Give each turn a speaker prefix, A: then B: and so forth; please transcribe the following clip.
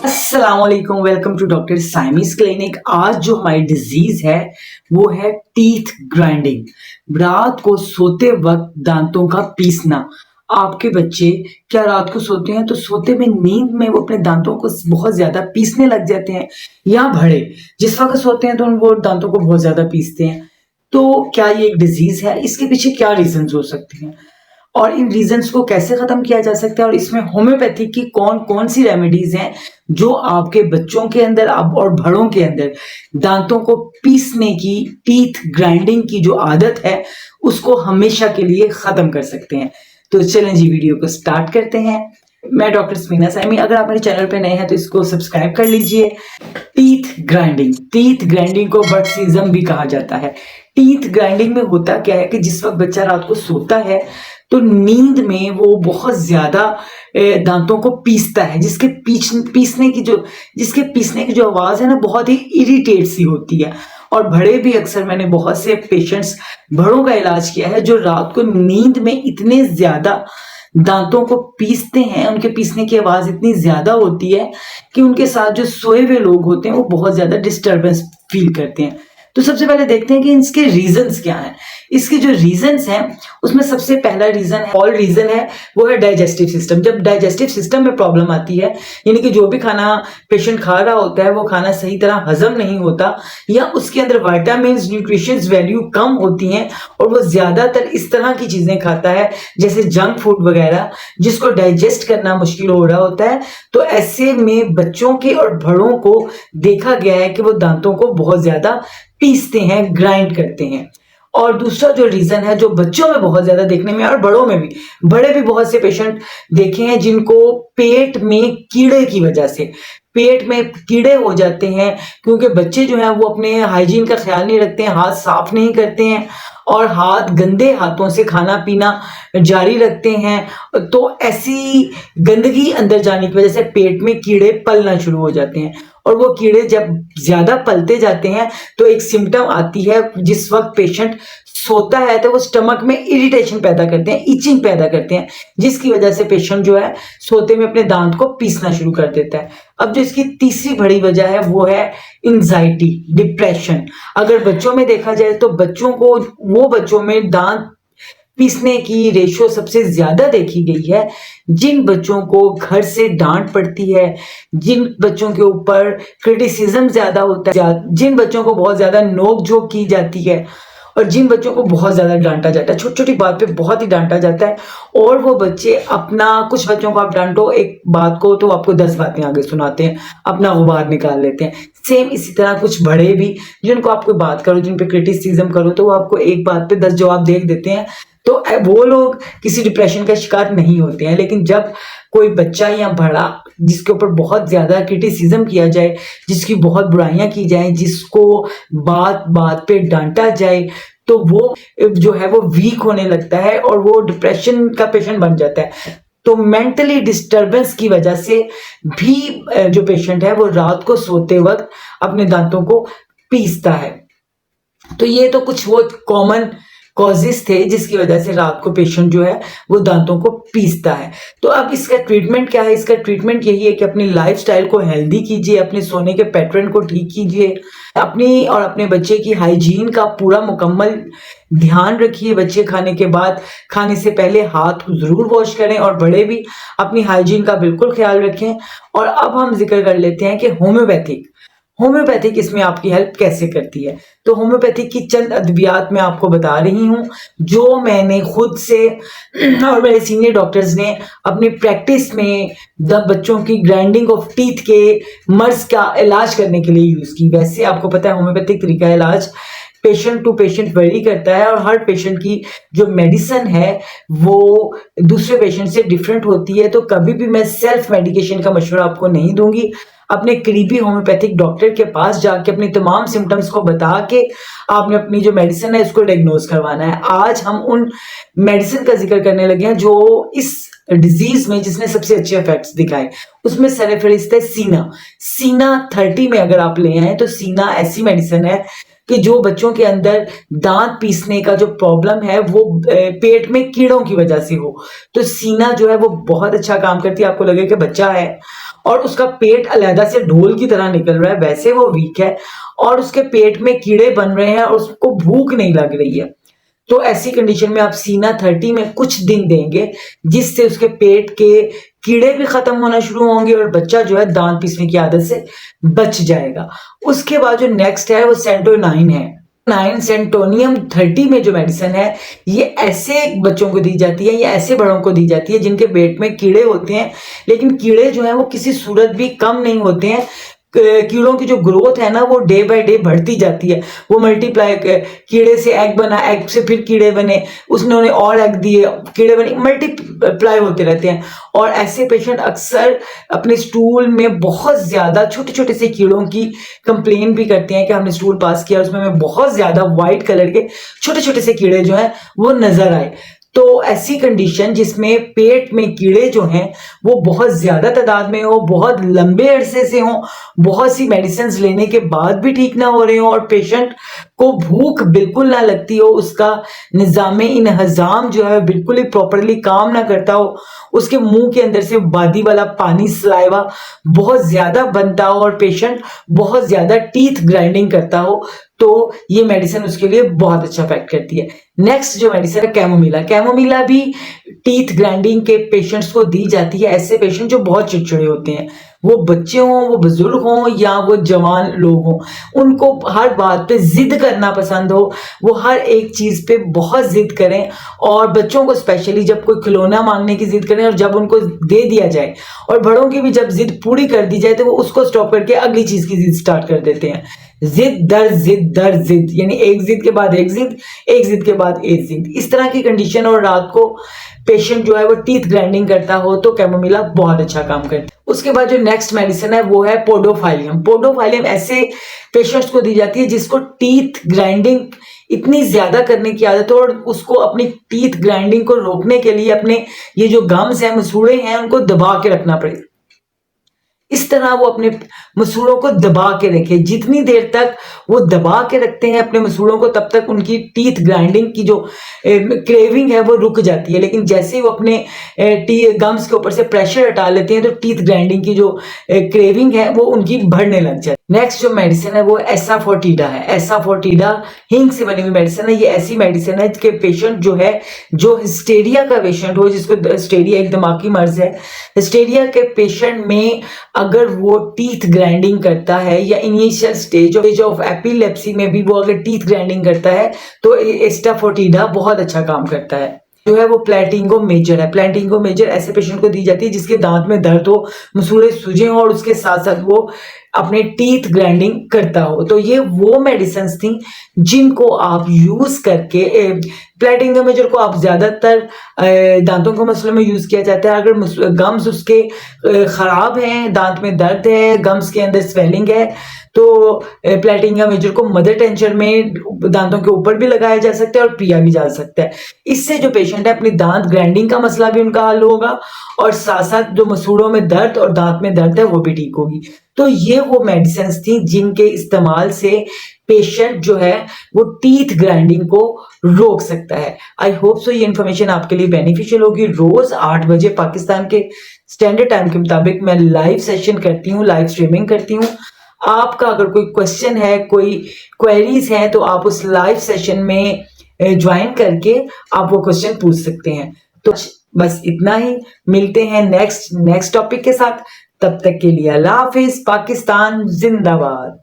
A: अस्सलामुअलैकुम, welcome to doctor Saimi's clinic. आज जो हमारी डिजीज है वो है टीथ ग्राइंडिंग। रात को सोते वक्त दांतों का पीसना। आपके बच्चे क्या रात को सोते हैं तो सोते में नींद में वो अपने दांतों को बहुत ज्यादा पीसने लग जाते हैं, या बड़े जिस वक्त सोते हैं तो वो दांतों को बहुत ज्यादा पीसते हैं। तो क्या ये एक डिजीज है? इसके पीछे क्या रीजन हो सकते हैं और इन रीजंस को कैसे खत्म किया जा सकता है, और इसमें होम्योपैथी की कौन कौन सी रेमेडीज हैं जो आपके बच्चों के अंदर और बड़ों के अंदर दांतों को पीसने की, टीथ ग्राइंडिंग की जो आदत है उसको हमेशा के लिए खत्म कर सकते हैं। तो चलें जी, वीडियो को स्टार्ट करते हैं। मैं डॉक्टर स्मीना साइमी। अगर आप मेरे चैनल पे नए हैं तो इसको सब्सक्राइब कर लीजिए। टीथ ग्राइंडिंग को बर्डसिज्म भी कहा जाता है। टीथ ग्राइंडिंग में होता क्या है कि जिस वक्त बच्चा रात को सोता है तो नींद में वो बहुत ज्यादा दांतों को पीसता है, जिसके पीसने की जो आवाज है ना, बहुत ही इरिटेट सी होती है। और बड़े भी, अक्सर मैंने बहुत से पेशेंट्स बड़ों का इलाज किया है जो रात को नींद में इतने ज्यादा दांतों को पीसते हैं, उनके पीसने की आवाज इतनी ज्यादा होती है कि उनके साथ जो सोए हुए लोग होते हैं वो बहुत ज्यादा डिस्टर्बेंस फील करते हैं। तो सबसे पहले देखते हैं कि इसके रीजंस क्या हैं। इसके जो रीजंस हैं उसमें सबसे पहला रीजन है वो है डाइजेस्टिव सिस्टम। जब डाइजेस्टिव सिस्टम में प्रॉब्लम आती है, यानी कि जो भी खाना पेशेंट खा रहा होता है वो खाना सही तरह हजम नहीं होता, या उसके अंदर विटामिन न्यूट्रिशंस वैल्यू कम होती हैं और वो ज्यादातर इस तरह की चीजें खाता है जैसे जंक फूड वगैरह, जिसको डाइजेस्ट करना मुश्किल हो रहा होता है। तो ऐसे में बच्चों के और बड़ों को देखा गया है कि वो दांतों को बहुत ज्यादा पीसते हैं, ग्राइंड करते हैं। और दूसरा जो रीजन है जो बच्चों में बहुत ज्यादा देखने में, और बड़ों में भी, बड़े भी बहुत से पेशेंट देखे हैं जिनको पेट में कीड़े की वजह से पेट में कीड़े हो जाते हैं, क्योंकि बच्चे जो हैं वो अपने हाइजीन का ख्याल नहीं रखते हैं, हाथ साफ नहीं करते हैं और गंदे हाथों से खाना पीना जारी रखते हैं। तो ऐसी गंदगी अंदर जाने की वजह से पेट में कीड़े पलना शुरू हो जाते हैं, और वो कीड़े जब ज्यादा पलते जाते हैं तो एक सिम्टम आती है जिस वक्त पेशेंट सोता है तो वो स्टमक में इरिटेशन पैदा करते हैं, इचिंग पैदा करते हैं, जिसकी वजह से पेशेंट जो है सोते में अपने दांत को पीसना शुरू कर देता है। अब जो इसकी तीसरी बड़ी वजह है वो है एंजाइटी, डिप्रेशन। अगर बच्चों में देखा जाए तो बच्चों में दांत पीसने की रेशियो सबसे ज्यादा देखी गई है जिन बच्चों को घर से डांट पड़ती है, जिन बच्चों के ऊपर क्रिटिसिज्म ज्यादा होता है, जिन बच्चों को बहुत ज्यादा नोक झोंक की जाती है, और जिन बच्चों को बहुत ज्यादा डांटा जाता है, छोटी छोटी बात पे बहुत ही डांटा जाता है। और वो बच्चे कुछ बच्चों को आप डांटो एक बात को तो आपको 10 बातें आगे सुनाते हैं, अपना गुबार निकाल लेते हैं। सेम इसी तरह कुछ बड़े भी, जिनको आप कोई बात करो, जिन पे क्रिटिसिज्म करो तो वो आपको एक बात पे 10 जवाब दे देते हैं। तो वो लोग किसी डिप्रेशन का शिकार नहीं होते हैं। लेकिन जब कोई बच्चा या बड़ा जिसके ऊपर बहुत ज्यादा क्रिटिसिज्म किया जाए, जिसकी बहुत बुराइयां की जाए, जिसको बात बात पे डांटा जाए, तो वो जो है वो वीक होने लगता है और वो डिप्रेशन का पेशेंट बन जाता है। तो मेंटली डिस्टरबेंस की वजह से भी जो पेशेंट है वो रात को सोते वक्त अपने दांतों को पीसता है। तो ये तो कुछ बहुत कॉमन कॉजेस थे जिसकी वजह से रात को पेशेंट जो है वो दांतों को पीसता है। तो अब इसका ट्रीटमेंट क्या है? इसका ट्रीटमेंट यही है कि अपनी लाइफस्टाइल को हेल्दी कीजिए, अपने सोने के पैटर्न को ठीक कीजिए, अपनी और अपने बच्चे की हाइजीन का पूरा मुकम्मल ध्यान रखिए। बच्चे खाने से पहले हाथ जरूर वॉश करें, और बड़े भी अपनी हाइजीन का बिल्कुल ख्याल रखें। और अब हम जिक्र कर लेते हैं कि होम्योपैथिक इसमें आपकी हेल्प कैसे करती है। तो होम्योपैथिक की चंद अद्वियात मैं आपको बता रही हूँ जो मैंने खुद से और मेरे सीनियर डॉक्टर्स ने अपनी प्रैक्टिस में बच्चों की ग्राइंडिंग ऑफ टीथ के मर्ज का इलाज करने के लिए यूज की। वैसे आपको पता है होम्योपैथिक तरीका इलाज पेशेंट टू पेशेंट वेरी करता है, और हर पेशेंट की जो मेडिसिन है वो दूसरे पेशेंट से डिफरेंट होती है। तो कभी भी मैं सेल्फ मेडिकेशन का मशवरा आपको नहीं दूंगी। अपने करीबी होम्योपैथिक डॉक्टर के पास जाके अपनी तमाम सिम्टम्स को बता के आपने अपनी जो मेडिसिन है उसको डायग्नोज करवाना है। आज हम उन मेडिसिन का जिक्र करने लगे हैं जो इस डिजीज में जिसने सबसे अच्छे इफेक्ट्स दिखाए। उसमें सरफहरिस्त है सीना 30 में अगर आप ले आए तो सीना ऐसी मेडिसिन है कि जो बच्चों के अंदर दांत पीसने का जो प्रॉब्लम है वो पेट में कीड़ों की वजह से हो, तो सीना जो है वो बहुत अच्छा काम करती है। आपको लगे कि बच्चा है और उसका पेट अलहदा से ढोल की तरह निकल रहा है, वैसे वो वीक है और उसके पेट में कीड़े बन रहे हैं और उसको भूख नहीं लग रही है, तो ऐसी कंडीशन में आप सीना 30 में कुछ दिन देंगे, जिससे उसके पेट के कीड़े भी खत्म होना शुरू होंगे और बच्चा जो है दांत पीसने की आदत से बच जाएगा। उसके बाद जो नेक्स्ट है वो सेंटोनाइन है। नाइन सेंटोनियम 30 में जो मेडिसिन है, ये ऐसे बच्चों को दी जाती है या ऐसे बड़ों को दी जाती है जिनके पेट में कीड़े होते हैं, लेकिन कीड़े जो हैं वो किसी सूरत भी कम नहीं होते हैं। कीड़ों की जो ग्रोथ है ना वो डे बाय डे बढ़ती जाती है, वो मल्टीप्लाई, कीड़े से एग बना, एग से फिर कीड़े बने, उसने और एग दिए, कीड़े बने, मल्टीप्लाई होते रहते हैं। और ऐसे पेशेंट अक्सर अपने स्टूल में बहुत ज्यादा छोटे छोटे से कीड़ों की कंप्लेन भी करते हैं कि हमने स्टूल पास किया उसमें हमें बहुत ज्यादा व्हाइट कलर के छोटे छोटे से कीड़े जो हैं वो नजर आए। तो ऐसी कंडीशन जिसमें पेट में कीड़े जो हैं वो बहुत ज्यादा तादाद में हो, बहुत लंबे अरसे से हो, बहुत सी मेडिसिन लेने के बाद भी ठीक ना हो रहे हो और पेशेंट को भूख बिल्कुल ना लगती हो, उसका निजामे इन हजाम जो है बिल्कुल ही प्रॉपरली काम ना करता हो, उसके मुंह के अंदर से बादी वाला पानी सलाइवा बहुत ज्यादा बनता हो और पेशेंट बहुत ज्यादा टीथ ग्राइंडिंग करता हो, तो ये मेडिसिन उसके लिए बहुत अच्छा इफेक्ट करती है। नेक्स्ट जो मेडिसिन है कैमोमिला। कैमोमिला भी टीथ ग्राइंडिंग के पेशेंट्स को दी जाती है, ऐसे पेशेंट जो बहुत चिड़चिड़े होते हैं, वो बच्चे हों, वो बुजुर्ग हों या वो जवान लोग हों, उनको हर बात पे जिद करना पसंद हो, वो हर एक चीज पे बहुत जिद करें और बच्चों को स्पेशली जब कोई खिलौना मांगने की जिद करें और जब उनको दे दिया जाए और बड़ों की भी जब जिद पूरी कर दी जाए तो वो उसको स्टॉप करके अगली चीज की जिद स्टार्ट कर देते हैं। जिद दर जिद, यानी एक जिद के बाद एक जिद, एक जिद के बाद एक जिद, इस तरह की कंडीशन और रात को पेशेंट जो है वो टीथ ग्राइंडिंग करता हो तो कैमोमिला बहुत अच्छा काम करता है। उसके बाद जो नेक्स्ट मेडिसिन है वो है पोडोफाइलियम। पोडोफाइलियम ऐसे पेशेंट्स को दी जाती है जिसको टीथ ग्राइंडिंग इतनी ज्यादा करने की आदत हो और उसको अपनी टीथ ग्राइंडिंग को रोकने के लिए अपने ये जो गम्स हैं, मसूड़े हैं, उनको दबा के रखना पड़े। इस तरह वो अपने मसूड़ों को दबा के रखे, जितनी देर तक वो दबा के रखते हैं अपने मसूड़ों को तब तक उनकी टीथ ग्राइंडिंग की जो क्रेविंग है वो रुक जाती है, लेकिन जैसे ही वो अपने गम्स के ऊपर से प्रेशर हटा लेते हैं तो टीथ ग्राइंडिंग की जो क्रेविंग है वो उनकी बढ़ने लग जाती है। नेक्स्ट जो मेडिसिन है वो एसाफोटिडा है। एसाफोटिडा हींग से बनी हुई मेडिसिन है। ये ऐसी मेडिसिन है कि पेशेंट जो है, जो हिस्टेरिया का पेशेंट हो, जिसको हिस्टेरिया एक दिमागी मर्ज है, हिस्टेरिया के पेशेंट में अगर वो टीथ ग्राइंडिंग करता है या इनिशियल स्टेज ऑफ एपिलेप्सी में भी वो अगर टीथ ग्राइंडिंग करता है तो एस्टाफोटिडा बहुत अच्छा काम करता है। जो है वो प्लेटिंगो मेजर है। प्लेटिंगो मेजर ऐसे पेशेंट को दी जाती है जिसके दांत में दर्द हो, मसूड़े सूजे हो और उसके साथ साथ वो अपने टीथ ग्राइंडिंग करता हो। तो ये वो मेडिसिन थी जिनको आप यूज करके, प्लेटिंगो मेजर को आप ज्यादातर दांतों के मसले में यूज किया जाता है। अगर गम्स उसके खराब हैं, दांत में दर्द है, गम्स के अंदर स्वेलिंग है, तो प्लेटिंगा मेजर को मदर टेंशन में दांतों के ऊपर भी लगाया जा सकता है और पिया भी जा सकता है। इससे जो पेशेंट है अपनी दांत ग्राइंडिंग का मसला भी उनका हल होगा और साथ साथ जो मसूड़ों में दर्द और दांत में दर्द है वो भी ठीक होगी। तो ये वो मेडिसिन थी जिनके इस्तेमाल से पेशेंट जो है वो टीथ ग्राइंडिंग को रोक सकता है। आई होप सो ये इन्फॉर्मेशन आपके लिए बेनिफिशियल होगी। रोज 8 बजे पाकिस्तान के स्टैंडर्ड टाइम के मुताबिक मैं लाइव सेशन करती हूँ, लाइव स्ट्रीमिंग करती हूँ। आपका अगर कोई क्वेश्चन है, कोई क्वेरीज है, तो आप उस लाइव सेशन में ज्वाइन करके आप वो क्वेश्चन पूछ सकते हैं। तो बस इतना ही, मिलते हैं नेक्स्ट टॉपिक के साथ। तब तक के लिए अल्लाह हाफिज। पाकिस्तान जिंदाबाद।